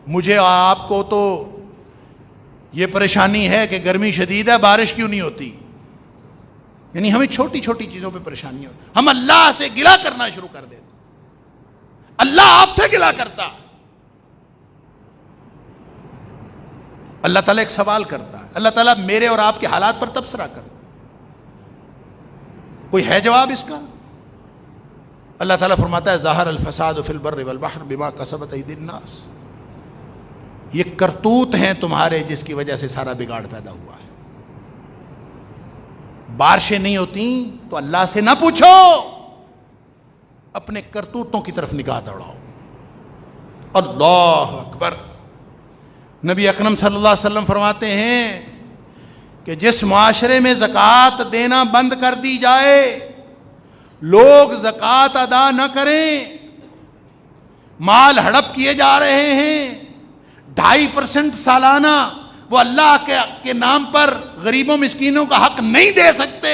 مجھے اور آپ کو تو یہ پریشانی ہے کہ گرمی شدید ہے، بارش کیوں نہیں ہوتی؟ یعنی ہمیں چھوٹی چھوٹی چیزوں پہ پریشانی ہوتی، ہم اللہ سے گلہ کرنا شروع کر دیتے۔ اللہ آپ سے گلہ کرتا، اللہ تعالیٰ ایک سوال کرتا ہے، اللہ تعالیٰ میرے اور آپ کے حالات پر تبصرہ کرتا، کوئی ہے جواب اس کا؟ اللہ تعالیٰ فرماتا ہے ظاہر الفساد فی البر والبحر بما کسبت ایدی الناس، یہ کرتوت ہیں تمہارے جس کی وجہ سے سارا بگاڑ پیدا ہوا ہے۔ بارشیں نہیں ہوتی تو اللہ سے نہ پوچھو، اپنے کرتوتوں کی طرف نگاہ دوڑاؤ۔ اللہ اکبر۔ نبی اکرم صلی اللہ علیہ وسلم فرماتے ہیں کہ جس معاشرے میں زکوٰۃ دینا بند کر دی جائے، لوگ زکوٰۃ ادا نہ کریں، مال ہڑپ کیے جا رہے ہیں، 2.5% سالانہ وہ اللہ کے نام پر غریبوں مسکینوں کا حق نہیں دے سکتے،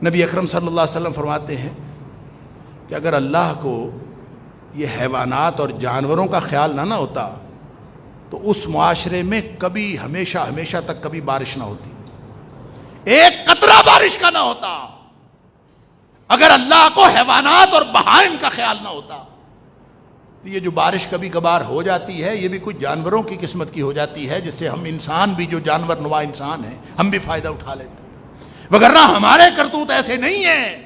نبی اکرم صلی اللہ علیہ وسلم فرماتے ہیں کہ اگر اللہ کو یہ حیوانات اور جانوروں کا خیال نہ ہوتا تو اس معاشرے میں کبھی ہمیشہ تک کبھی بارش نہ ہوتی، ایک قطرہ بارش کا نہ ہوتا۔ اگر اللہ کو حیوانات اور بہائم کا خیال نہ ہوتا تو یہ جو بارش کبھی کبھار ہو جاتی ہے یہ بھی کچھ جانوروں کی قسمت کی ہو جاتی ہے، جس سے ہم انسان بھی، جو جانور نما انسان ہیں، ہم بھی فائدہ اٹھا لیتے ہیں، وگرنہ ہمارے کرتوت ایسے نہیں ہیں۔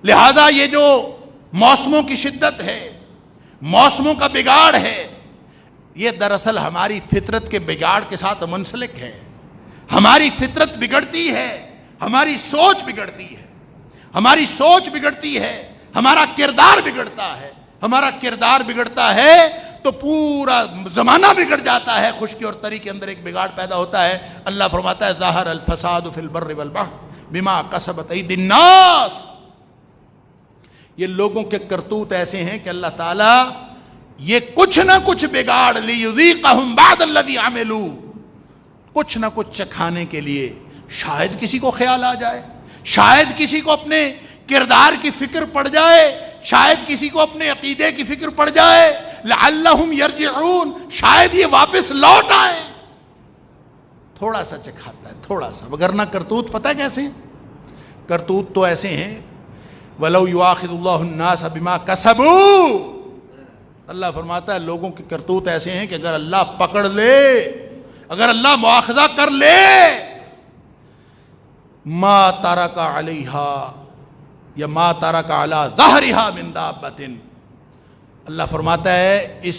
لہذا یہ جو موسموں کی شدت ہے، موسموں کا بگاڑ ہے، یہ دراصل ہماری فطرت کے بگاڑ کے ساتھ منسلک ہے۔ ہماری فطرت بگڑتی ہے، ہماری سوچ بگڑتی ہے، ہماری سوچ بگڑتی ہے، ہمارا کردار بگڑتا ہے، ہمارا کردار بگڑتا ہے تو پورا زمانہ بگڑ جاتا ہے، خشکی اور تری کے اندر ایک بگاڑ پیدا ہوتا ہے۔ اللہ فرماتا ہے ظاہر الفساد فی البر والبحر بما کسبت ایدی الناس، یہ لوگوں کے کرتوت ایسے ہیں کہ اللہ تعالیٰ یہ کچھ نہ کچھ بگاڑ لیذیقہم بعد الذی عملوا، کچھ نہ کچھ چکھانے کے لیے، شاید کسی کو خیال آ جائے، شاید کسی کو اپنے کردار کی فکر پڑ جائے، شاید کسی کو اپنے عقیدے کی فکر پڑ جائے، لعلہم یرجعون، شاید یہ واپس لوٹ آئے، تھوڑا سا چکھاتا ہے، تھوڑا سا، وگرنہ کرتوت پتہ کیسے ہیں؟ کرتوت تو ایسے ہیں وَلَوْ يُؤَاخِذُ اللَّهُ النَّاسَ بِمَا كَسَبُوا، اللہ فرماتا ہے لوگوں کے کرتوت ایسے ہیں کہ اگر اللہ پکڑ لے، اگر اللہ مواخذہ کر لے، ما ترک علیہا یا ما ترک علی ظہرہا من دابۃ، اللہ فرماتا ہے اس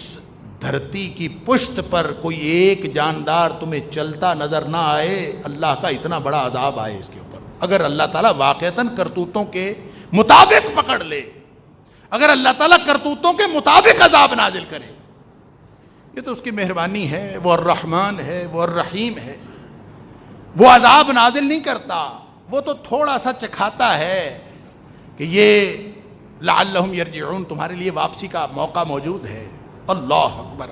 دھرتی کی پشت پر کوئی ایک جاندار تمہیں چلتا نظر نہ آئے، اللہ کا اتنا بڑا عذاب آئے اس کے اوپر، اگر اللہ تعالیٰ واقعتاً کرتوتوں کے مطابق پکڑ لے، اگر اللہ تعالیٰ کرتوتوں کے مطابق عذاب نازل کرے، یہ تو اس کی مہربانی ہے، وہ الرحمن ہے، وہ الرحیم ہے، وہ عذاب نازل نہیں کرتا، وہ تو تھوڑا سا چکھاتا ہے کہ یہ لعلہم یرجعون، تمہارے لیے واپسی کا موقع موجود ہے۔ اللہ اکبر۔